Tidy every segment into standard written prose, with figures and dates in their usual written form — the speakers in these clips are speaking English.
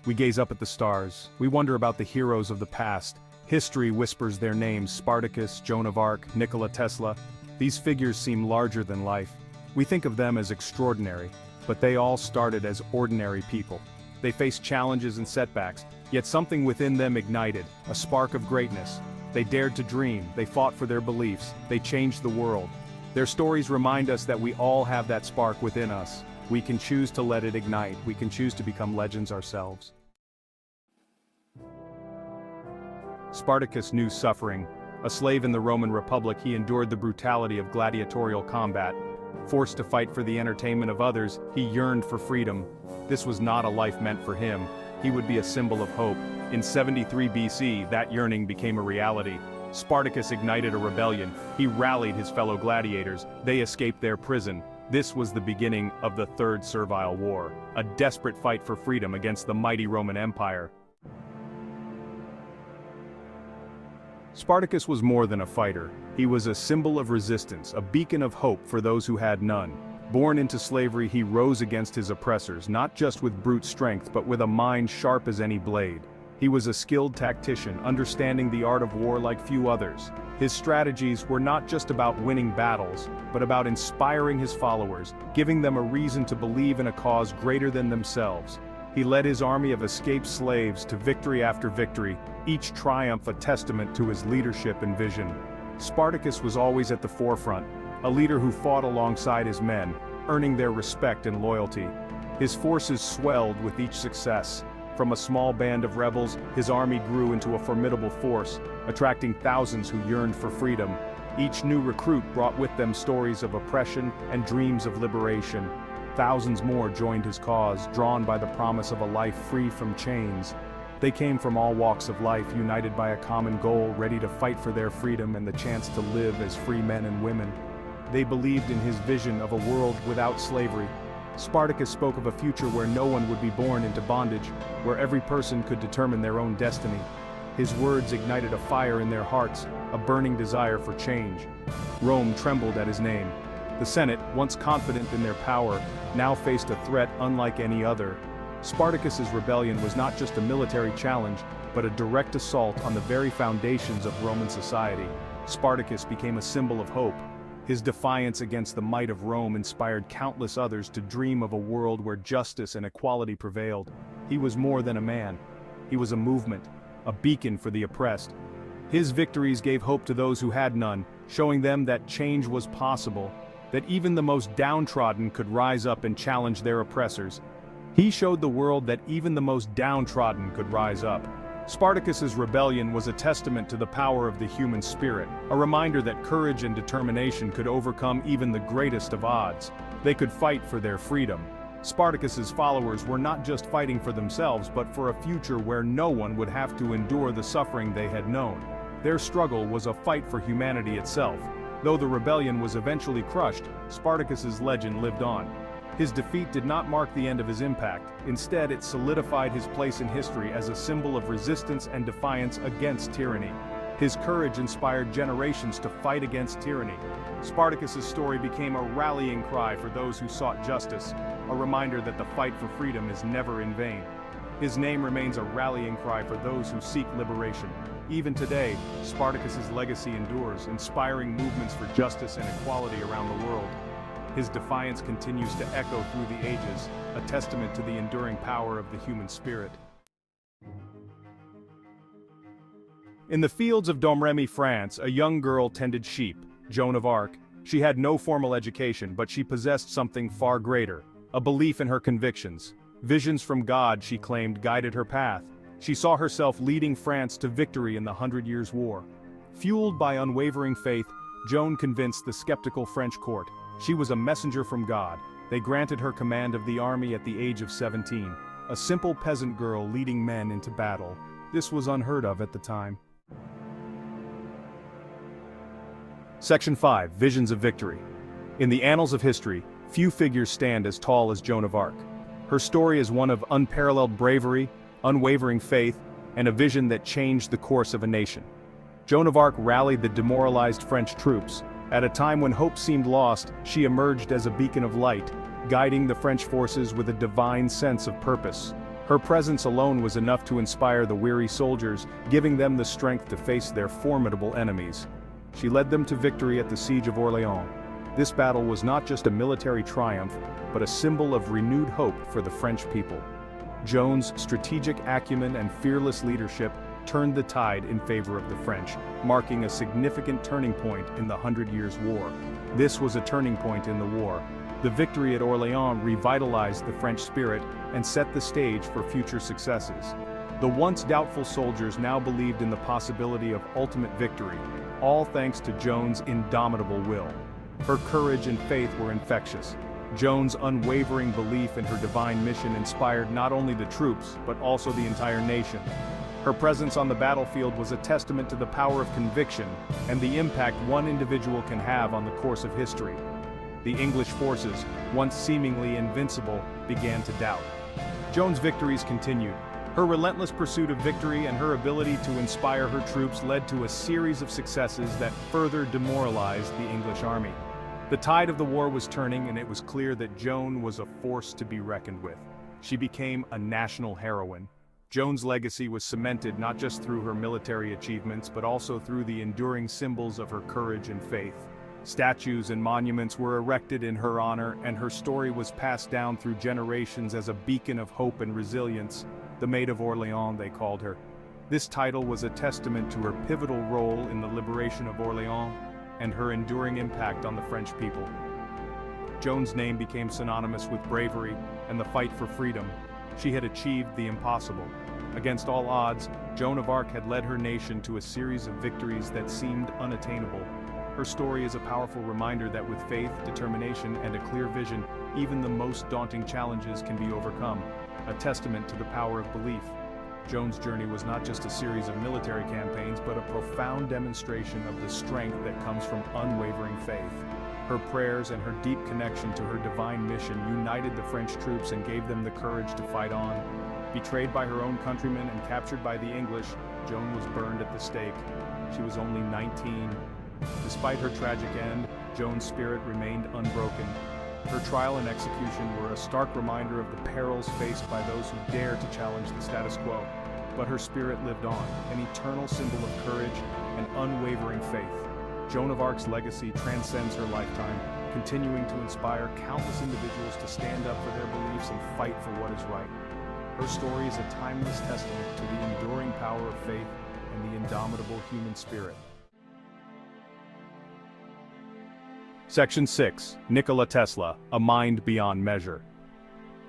We gaze up at the stars. We wonder about the heroes of the past. History whispers their names: Spartacus, Joan of Arc, Nikola Tesla. These figures seem larger than life. We think of them as extraordinary, but they all started as ordinary people. They faced challenges and setbacks, yet something within them ignited, a spark of greatness. They dared to dream, they fought for their beliefs, they changed the world. Their stories remind us that we all have that spark within us. We can choose to let it ignite, we can choose to become legends ourselves. Spartacus knew suffering. A slave in the Roman Republic, he endured the brutality of gladiatorial combat. Forced to fight for the entertainment of others, he yearned for freedom. This was not a life meant for him. He would be a symbol of hope. In 73 BC, that yearning became a reality. Spartacus ignited a rebellion. He rallied his fellow gladiators. They escaped their prison. This was the beginning of the Third Servile War, a desperate fight for freedom against the mighty Roman Empire. Spartacus was more than a fighter. He was a symbol of resistance, a beacon of hope for those who had none. Born into slavery, he rose against his oppressors, not just with brute strength but with a mind sharp as any blade. He was a skilled tactician, understanding the art of war like few others. His strategies were not just about winning battles, but about inspiring his followers, giving them a reason to believe in a cause greater than themselves. He led his army of escaped slaves to victory after victory, each triumph a testament to his leadership and vision. Spartacus was always at the forefront, a leader who fought alongside his men, earning their respect and loyalty. His forces swelled with each success. From a small band of rebels, his army grew into a formidable force, attracting thousands who yearned for freedom. Each new recruit brought with them stories of oppression and dreams of liberation. Thousands more joined his cause, drawn by the promise of a life free from chains. They came from all walks of life, united by a common goal, ready to fight for their freedom and the chance to live as free men and women. They believed in his vision of a world without slavery. Spartacus spoke of a future where no one would be born into bondage, where every person could determine their own destiny. His words ignited a fire in their hearts, a burning desire for change. Rome trembled at his name. The Senate, once confident in their power, now faced a threat unlike any other. Spartacus's rebellion was not just a military challenge, but a direct assault on the very foundations of Roman society. Spartacus became a symbol of hope. His defiance against the might of Rome inspired countless others to dream of a world where justice and equality prevailed. He was more than a man. He was a movement, a beacon for the oppressed. His victories gave hope to those who had none, showing them that change was possible, that even the most downtrodden could rise up and challenge their oppressors. He showed the world that even the most downtrodden could rise up. Spartacus's rebellion was a testament to the power of the human spirit, a reminder that courage and determination could overcome even the greatest of odds. They could fight for their freedom. Spartacus's followers were not just fighting for themselves but for a future where no one would have to endure the suffering they had known. Their struggle was a fight for humanity itself. Though the rebellion was eventually crushed, Spartacus's legend lived on. His defeat did not mark the end of his impact. Instead, it solidified his place in history as a symbol of resistance and defiance against tyranny. His courage inspired generations to fight against tyranny. Spartacus's story became a rallying cry for those who sought justice, a reminder that the fight for freedom is never in vain. His name remains a rallying cry for those who seek liberation. Even today, Spartacus's legacy endures, inspiring movements for justice and equality around the world. His defiance continues to echo through the ages, a testament to the enduring power of the human spirit. In the fields of Domremy, France, a young girl tended sheep, Joan of Arc. She had no formal education, but she possessed something far greater, a belief in her convictions. Visions from God, she claimed, guided her path. She saw herself leading France to victory in the 100 Years' War. Fueled by unwavering faith, Joan convinced the skeptical French court. She was a messenger from God. They granted her command of the army at the age of 17, a simple peasant girl leading men into battle. This was unheard of at the time. Section 5. Visions of Victory. In the annals of history, few figures stand as tall as Joan of Arc. Her story is one of unparalleled bravery, unwavering faith, and a vision that changed the course of a nation. Joan of Arc rallied the demoralized French troops. At a time when hope seemed lost, she emerged as a beacon of light, guiding the French forces with a divine sense of purpose. Her presence alone was enough to inspire the weary soldiers, giving them the strength to face their formidable enemies. She led them to victory at the Siege of Orléans. This battle was not just a military triumph, but a symbol of renewed hope for the French people. Joan's strategic acumen and fearless leadership turned the tide in favor of the French, marking a significant turning point in the 100 Years' War. This was a turning point in the war. The victory at Orléans revitalized the French spirit and set the stage for future successes. The once doubtful soldiers now believed in the possibility of ultimate victory, all thanks to Joan's indomitable will. Her courage and faith were infectious. Joan's unwavering belief in her divine mission inspired not only the troops, but also the entire nation. Her presence on the battlefield was a testament to the power of conviction and the impact one individual can have on the course of history. The English forces, once seemingly invincible, began to doubt. Joan's victories continued. Her relentless pursuit of victory and her ability to inspire her troops led to a series of successes that further demoralized the English army. The tide of the war was turning, and it was clear that Joan was a force to be reckoned with. She became a national heroine. Joan's legacy was cemented not just through her military achievements, but also through the enduring symbols of her courage and faith. Statues and monuments were erected in her honor, and her story was passed down through generations as a beacon of hope and resilience. The Maid of Orléans, they called her. This title was a testament to her pivotal role in the liberation of Orléans and her enduring impact on the French people. Joan's name became synonymous with bravery and the fight for freedom. She had achieved the impossible. Against all odds, Joan of Arc had led her nation to a series of victories that seemed unattainable. Her story is a powerful reminder that with faith, determination, and a clear vision, even the most daunting challenges can be overcome, a testament to the power of belief. Joan's journey was not just a series of military campaigns, but a profound demonstration of the strength that comes from unwavering faith. Her prayers and her deep connection to her divine mission united the French troops and gave them the courage to fight on. Betrayed by her own countrymen and captured by the English, Joan was burned at the stake. She was only 19. Despite her tragic end, Joan's spirit remained unbroken. Her trial and execution were a stark reminder of the perils faced by those who dare to challenge the status quo. But her spirit lived on, an eternal symbol of courage and unwavering faith. Joan of Arc's legacy transcends her lifetime, continuing to inspire countless individuals to stand up for their beliefs and fight for what is right. Her story is a timeless testament to the enduring power of faith and the indomitable human spirit. Section 6. Nikola Tesla, a mind beyond measure.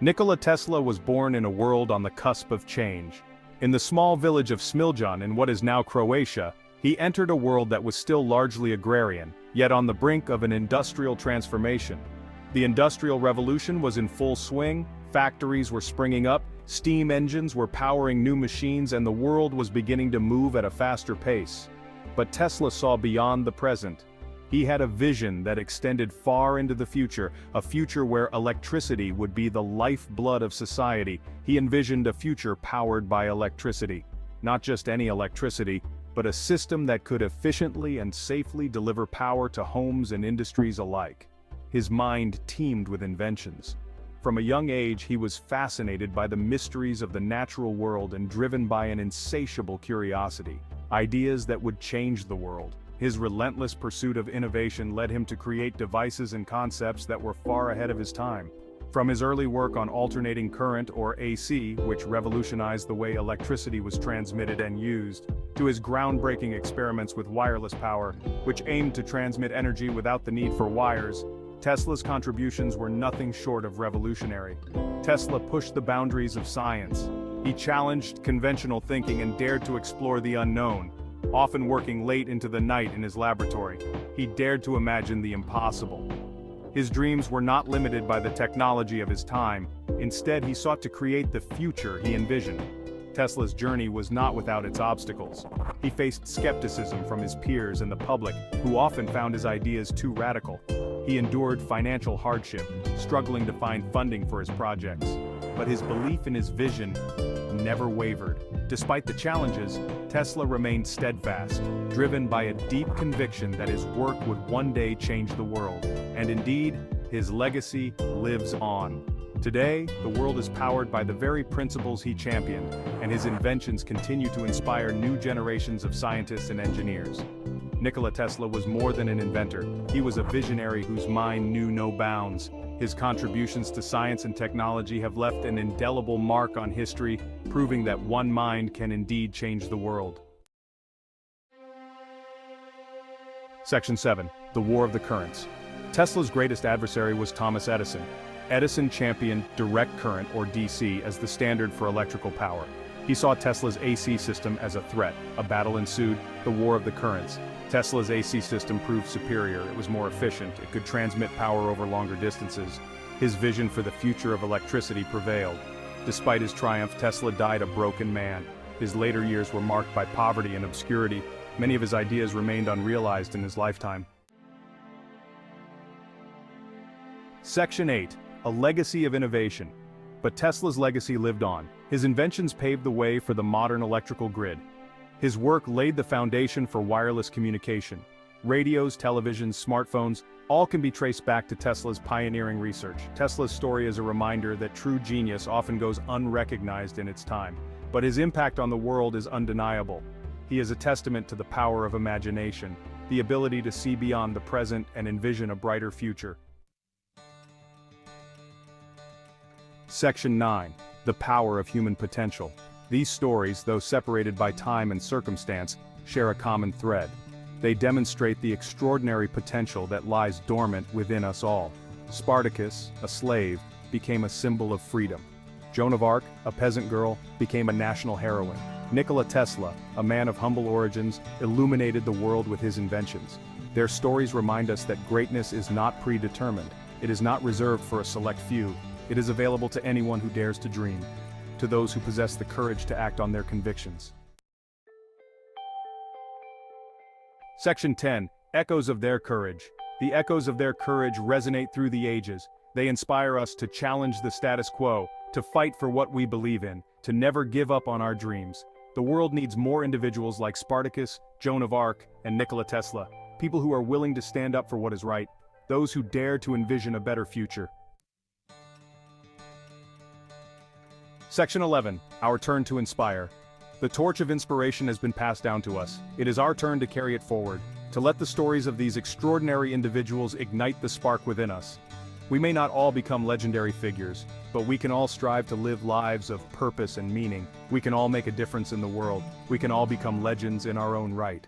Nikola Tesla was born in a world on the cusp of change. In the small village of Smiljan in what is now Croatia, he entered a world that was still largely agrarian, yet on the brink of an industrial transformation. The Industrial Revolution was in full swing, factories were springing up, steam engines were powering new machines, and the world was beginning to move at a faster pace. But Tesla saw beyond the present. He had a vision that extended far into the future, a future where electricity would be the lifeblood of society. He envisioned a future powered by electricity. Not just any electricity, but a system that could efficiently and safely deliver power to homes and industries alike. His mind teemed with inventions. From a young age, he was fascinated by the mysteries of the natural world and driven by an insatiable curiosity. Ideas that would change the world. His relentless pursuit of innovation led him to create devices and concepts that were far ahead of his time. From his early work on alternating current, or AC, which revolutionized the way electricity was transmitted and used, to his groundbreaking experiments with wireless power, which aimed to transmit energy without the need for wires, Tesla's contributions were nothing short of revolutionary. Tesla pushed the boundaries of science. He challenged conventional thinking and dared to explore the unknown. Often working late into the night in his laboratory, he dared to imagine the impossible. His dreams were not limited by the technology of his time. Instead, he sought to create the future he envisioned. Tesla's journey was not without its obstacles. He faced skepticism from his peers and the public, who often found his ideas too radical. He endured financial hardship, struggling to find funding for his projects. But his belief in his vision never wavered. Despite the challenges, Tesla remained steadfast, driven by a deep conviction that his work would one day change the world. And indeed, his legacy lives on. Today, the world is powered by the very principles he championed, and his inventions continue to inspire new generations of scientists and engineers. Nikola Tesla was more than an inventor. He was a visionary whose mind knew no bounds. His contributions to science and technology have left an indelible mark on history, proving that one mind can indeed change the world. Section 7. The War of the Currents. Tesla's greatest adversary was Thomas Edison. Edison championed direct current, or DC, as the standard for electrical power. He saw Tesla's AC system as a threat. A battle ensued, the War of the Currents. Tesla's AC system proved superior. It was more efficient. It could transmit power over longer distances. His vision for the future of electricity prevailed. Despite his triumph, Tesla died a broken man. His later years were marked by poverty and obscurity. Many of his ideas remained unrealized in his lifetime. Section 8. A legacy of innovation. But Tesla's legacy lived on. His inventions paved the way for the modern electrical grid. His work laid the foundation for wireless communication. Radios, televisions, smartphones, all can be traced back to Tesla's pioneering research. Tesla's story is a reminder that true genius often goes unrecognized in its time. But his impact on the world is undeniable. He is a testament to the power of imagination, the ability to see beyond the present and envision a brighter future. Section 9. The Power of Human Potential. These stories, though separated by time and circumstance, share a common thread. They demonstrate the extraordinary potential that lies dormant within us all. Spartacus, a slave, became a symbol of freedom. Joan of Arc, a peasant girl, became a national heroine. Nikola Tesla, a man of humble origins, illuminated the world with his inventions. Their stories remind us that greatness is not predetermined. It is not reserved for a select few. It is available to anyone who dares to dream, to those who possess the courage to act on their convictions. Section 10. Echoes of their courage. The echoes of their courage resonate through the ages. They inspire us to challenge the status quo, to fight for what we believe in, to never give up on our dreams. The world needs more individuals like Spartacus, Joan of Arc, and Nikola Tesla, people who are willing to stand up for what is right, those who dare to envision a better future. Section 11. Our turn to inspire. The torch of inspiration has been passed down to us. It is our turn to carry it forward, to let the stories of these extraordinary individuals ignite the spark within us. We may not all become legendary figures, but we can all strive to live lives of purpose and meaning. We can all make a difference in the world. We can all become legends in our own right.